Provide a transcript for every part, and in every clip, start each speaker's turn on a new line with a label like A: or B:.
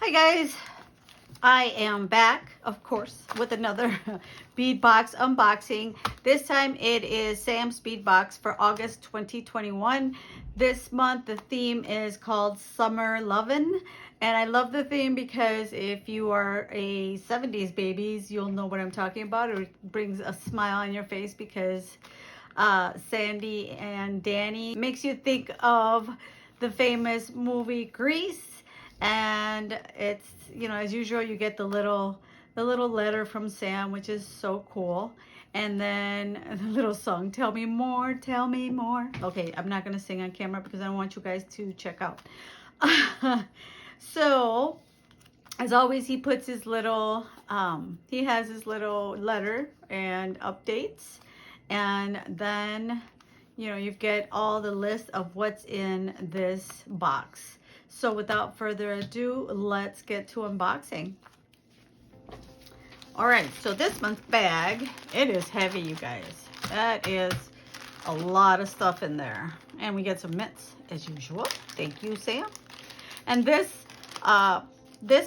A: Hi guys, I am back, of course, with another bead box unboxing. This time it is Sam's bead box for August 2021. This month the theme is called Summer Lovin', and I love the theme because if you are a 70s babies, you'll know what I'm talking about. It brings a smile on your face because Sandy and Danny makes you think of the famous movie Grease. And it's, you know, as usual, you get the little letter from Sam, which is so cool. And then the little song, tell me more, tell me more. Okay, I'm not gonna sing on camera because I don't want you guys to check out. So as always, he puts his little he has his little letter and updates, and then, you know, you get all the list of what's in this box. So without further ado, let's get to unboxing. All right, so this month's bag, it is heavy, you guys. That is a lot of stuff in there. And we get some mints as usual. Thank you, Sam. And this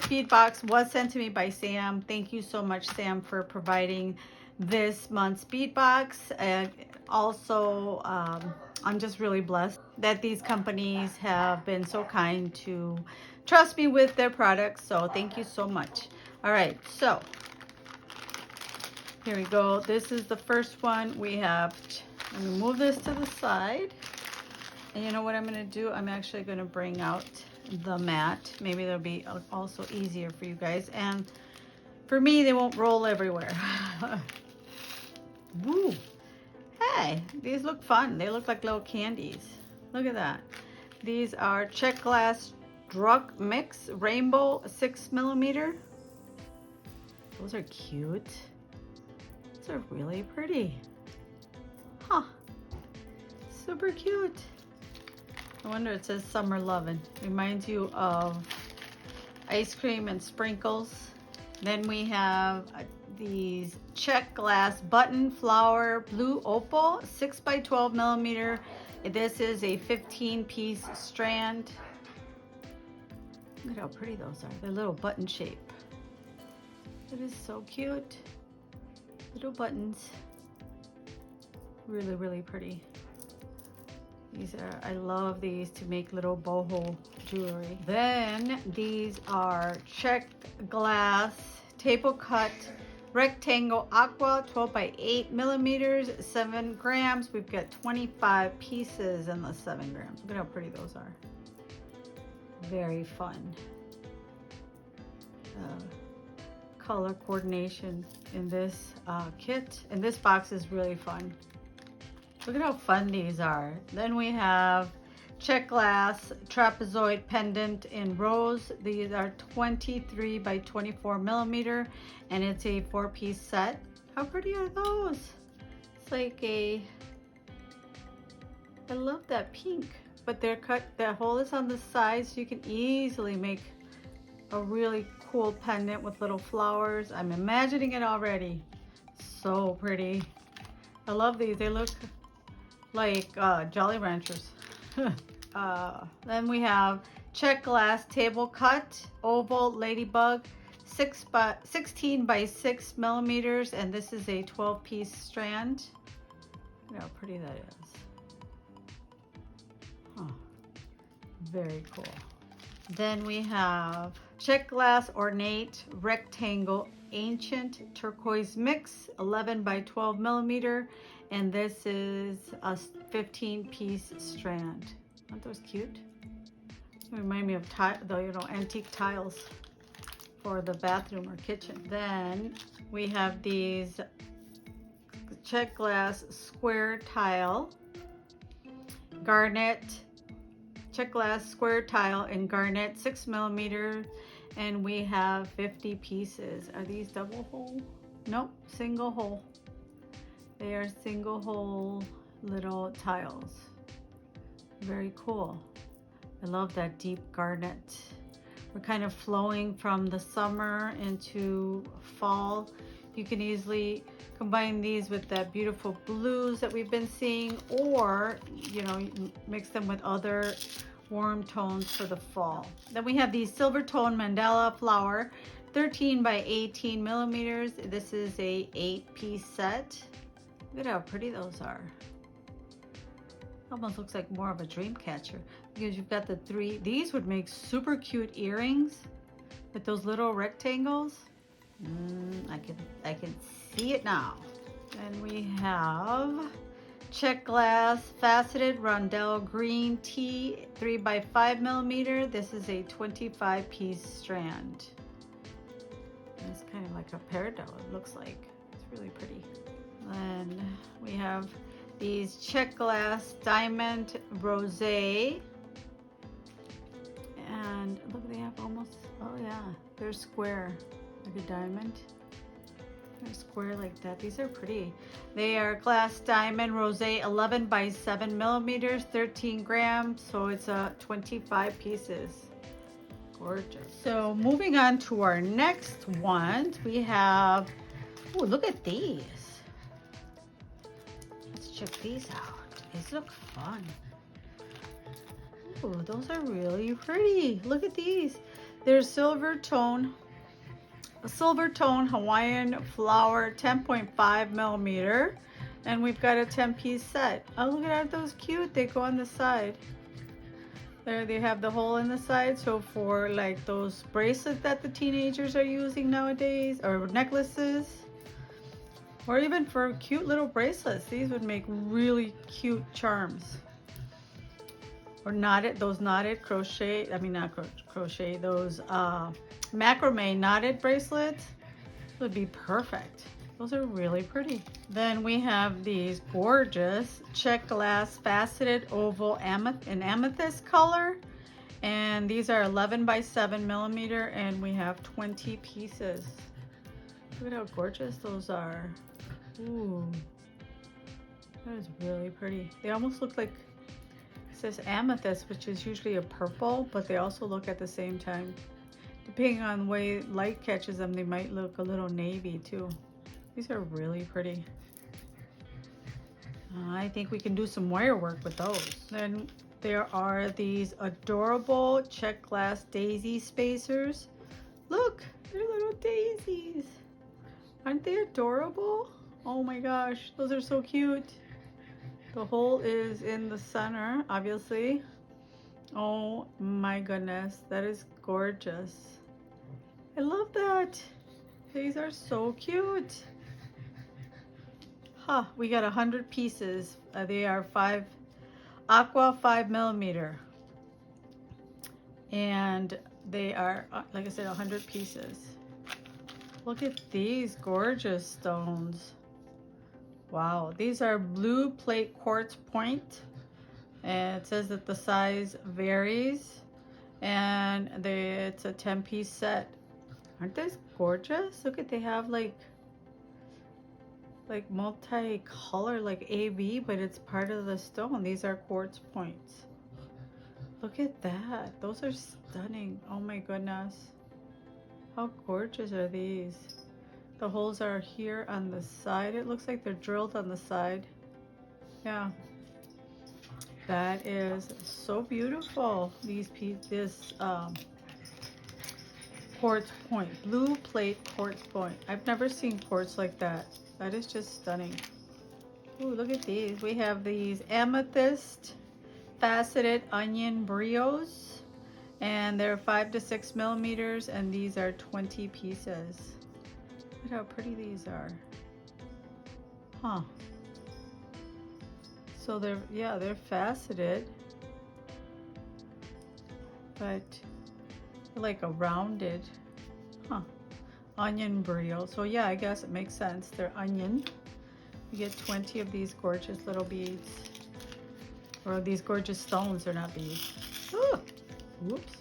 A: bead box was sent to me by Sam. Thank you so much, Sam, for providing this month's bead box. And also, I'm just really blessed that these companies have been so kind to trust me with their products. So thank you so much. All right, so here we go. This is the first one. We have, let me move this to the side. And you know what I'm going to do? I'm actually going to bring out the mat. Maybe that'll be also easier for you guys. And for me, they won't roll everywhere. Woo! Hey, these look fun. They look like little candies. Look at that. These are check glass drug mix rainbow 6mm. Those are cute. Those are really pretty. Huh. Super cute. I wonder, it says Summer Lovin'. Reminds you of ice cream and sprinkles. Then we have these check glass button flower blue opal 6x12mm. This is a 15-piece strand. Look at how pretty those are. They're little button shape. It is so cute. Little buttons. Really, really pretty. These are, I love these to make little boho jewelry. Then these are checked glass table cut rectangle aqua 12x8mm, 7 grams. We've got 25 pieces in the 7 grams. Look at how pretty those are. Very fun. Color coordination in this kit. And this box is really fun. Look at how fun these are. Then we have check glass trapezoid pendant in rose. These are 23x24mm, and it's a 4-piece set. How pretty are those? It's like a, I love that pink, but they're cut, the hole is on the side, so you can easily make a really cool pendant with little flowers. I'm imagining it already. So pretty. I love these. They look like Jolly Ranchers. Then we have check glass table cut oval ladybug 16x6mm, and this is a 12-piece strand. Look how pretty that is. Huh. Very cool. Then we have check glass ornate rectangle ancient turquoise mix 11x12mm, and this is a 15-piece strand. Aren't those cute? They remind me of the, you know, antique tiles for the bathroom or kitchen. Then we have these check glass square tile garnet check glass square tile in garnet 6mm, and we have 50 pieces. Are these double hole? Nope, single hole. They are single hole little tiles. Very cool. I love that deep garnet. We're kind of flowing from the summer into fall. You can easily combine these with that beautiful blues that we've been seeing, or, you know, mix them with other warm tones for the fall. Then we have the silver tone mandala flower, 13 by 18 millimeters. This is a 8-piece set. Look at how pretty those are. Almost looks like more of a dream catcher because you've got the 3. These would make super cute earrings with those little rectangles. I can see it now. And we have check glass faceted rondelle green tea, 3 by 5 millimeter. This is a 25-piece strand. And it's kind of like a peridot, it looks like. It's really pretty. Then we have these check glass diamond rosé. And look, they have almost, oh yeah, they're square, like a diamond. They're square like that. These are pretty. They are glass diamond rosé, 11 by 7 millimeters, 13 grams. So it's 25 pieces. Gorgeous. So moving on to our next ones, we have, oh, look at these. Let's check these out. These look fun. Oh, those are really pretty. Look at these. They're silver tone Hawaiian flower, 10.5 millimeter. And we've got a 10-piece set. Oh, look at those cute. They go on the side. There they have the hole in the side. So for like those bracelets that the teenagers are using nowadays, or necklaces, or even for cute little bracelets, these would make really cute charms. Or knotted, those knotted crochet, I mean not crochet, those macrame knotted bracelets would be perfect. Those are really pretty. Then we have these gorgeous check glass faceted oval amethyst color. And these are 11 by 7 millimeter and we have 20 pieces. Look at how gorgeous those are. Ooh, that is really pretty. They almost look like, it says amethyst, which is usually a purple, but they also look at the same time. Depending on the way light catches them, they might look a little navy too. These are really pretty. I think we can do some wire work with those. Then there are these adorable check glass daisy spacers. Look, they're little daisies. Aren't they adorable? Oh my gosh, those are so cute. The hole is in the center, obviously. Oh my goodness, that is gorgeous. I love that. These are so cute. Huh, we got 100 pieces. They are aqua 5 millimeter. And they are, like I said, 100 pieces. Look at these gorgeous stones. Wow, these are blue plate quartz point. And it says that the size varies. And it's a 10-piece set. Aren't these gorgeous? Look at, they have like multi-color, like AV, but it's part of the stone. These are quartz points. Look at that. Those are stunning. Oh my goodness. How gorgeous are these? The holes are here on the side. It looks like they're drilled on the side. Yeah. That is so beautiful. This quartz point, blue plate quartz point. I've never seen quartz like that. That is just stunning. Ooh, look at these. We have these amethyst faceted onion brios, and they're 5 to 6 millimeters, and these are 20 pieces. Look how pretty these are. Huh. So they're faceted, but like a rounded, onion brio. So yeah, I guess it makes sense. They're onion. You get 20 of these gorgeous little beads, or these gorgeous stones. They're not beads. Ooh, whoops.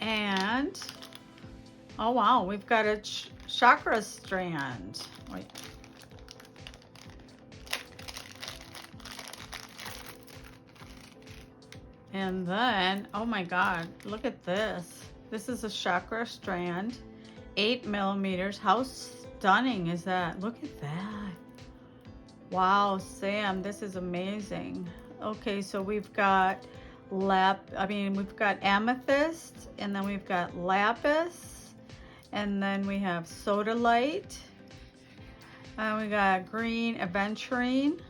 A: And oh wow, we've got a chakra strand. Wait. And then, oh my God, look at this. This is a chakra strand, 8 millimeters. How stunning is that? Look at that. Wow, Sam, this is amazing. Okay, so we've got we've got amethyst, and then we've got lapis, and then we have sodalite, and we got green aventurine,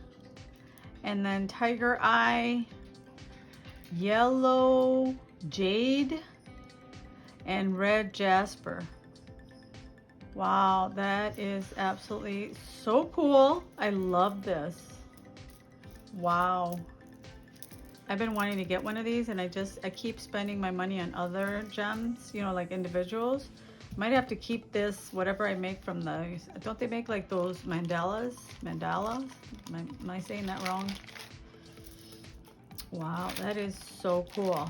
A: and then tiger eye, yellow jade, and red jasper. Wow, that is absolutely so cool. I love this. Wow. I've been wanting to get one of these, and I keep spending my money on other gems, you know, like individuals. Might have to keep this, whatever I make from those. Don't they make like those mandalas? Mandalas? Am I saying that wrong? Wow, that is so cool.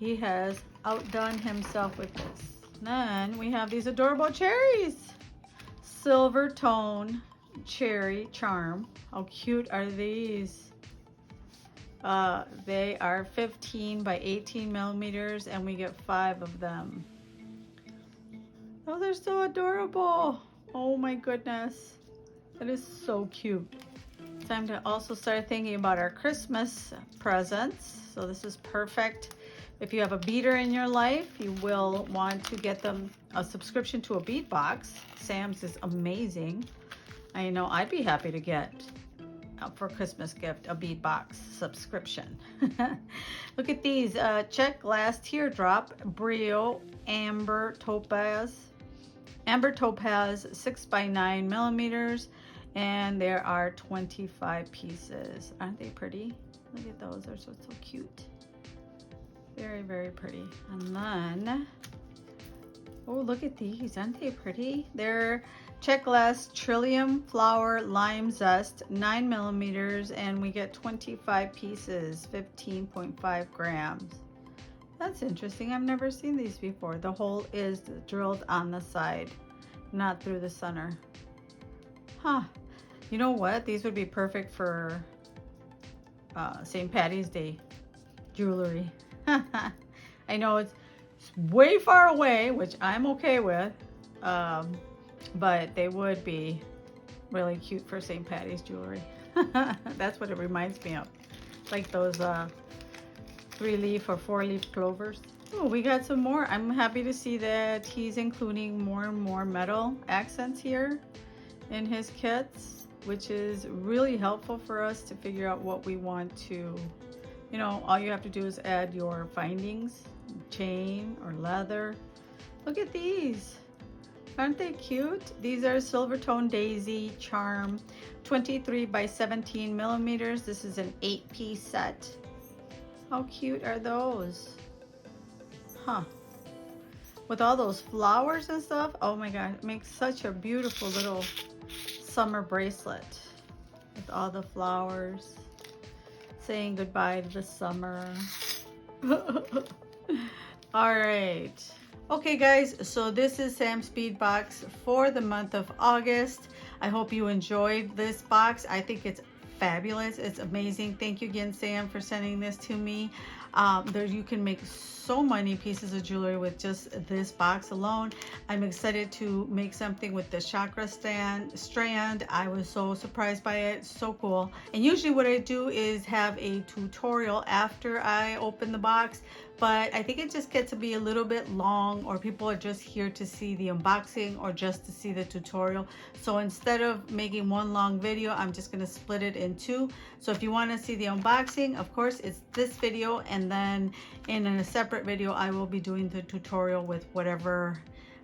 A: He has outdone himself with this. Then we have these adorable cherries. Silver tone cherry charm. How cute are these? They are 15 by 18 millimeters, and we get 5 of them. Oh, they're so adorable. Oh my goodness. That is so cute. Time to also start thinking about our Christmas presents. So this is perfect. If you have a beader in your life, you will want to get them a subscription to a bead box. Sam's is amazing. I know I'd be happy to get for Christmas gift a bead box subscription. Look at these check glass teardrop brio amber topaz 6 by 9 millimeters, and there are 25 pieces. Aren't they pretty? Look at those, they're so cute. Very, very pretty. And then, oh, look at these. Aren't they pretty? They're check glass trillium flower lime zest, 9 millimeters, and we get 25 pieces, 15.5 grams. That's interesting. I've never seen these before. The hole is drilled on the side, not through the center. Huh. You know what? These would be perfect for St. Patty's Day jewelry. I know it's way far away, which I'm okay with, but they would be really cute for St. Patty's jewelry. That's what it reminds me of, like those 3-leaf or 4-leaf clovers. Oh, we got some more. I'm happy to see that he's including more and more metal accents here in his kits, which is really helpful for us to figure out what we want to. You know, all you have to do is add your findings, chain or leather. Look at these. Aren't they cute? These are silver tone daisy charm, 23 by 17 millimeters. This is an 8-piece set. How cute are those? Huh. With all those flowers and stuff. Oh my God, it makes such a beautiful little summer bracelet with all the flowers, saying goodbye to the summer. All right. Okay guys, so this is Sam's Bead Box for the month of August. I hope you enjoyed this box. I think it's fabulous. It's amazing. Thank you again, Sam, for sending this to me. You can make so many pieces of jewelry with just this box alone. I'm excited to make something with the chakra strand. I was so surprised by it. So cool. And usually what I do is have a tutorial after I open the box, but I think it just gets to be a little bit long, or people are just here to see the unboxing or just to see the tutorial. So instead of making one long video, I'm just going to split it in 2. So if you want to see the unboxing, of course, it's this video, and then in a separate video, I will be doing the tutorial with whatever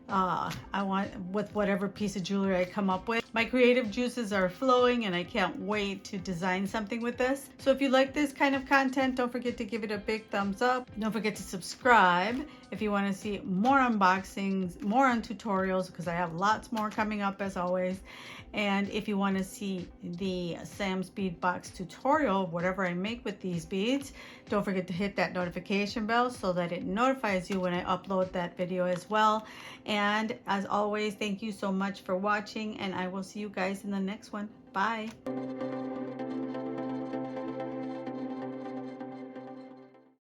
A: I want, with whatever piece of jewelry I come up with. My creative juices are flowing, and I can't wait to design something with this. So if you like this kind of content, don't forget to give it a big thumbs up. Don't forget to subscribe if you want to see more unboxings, more on tutorials, because I have lots more coming up as always. And if you want to see the Sam's Bead Box tutorial, whatever I make with these beads, don't forget to hit that notification bell so that it notifies you when I upload that video as well. And as always, thank you so much for watching, and I will see you guys in the next one. Bye.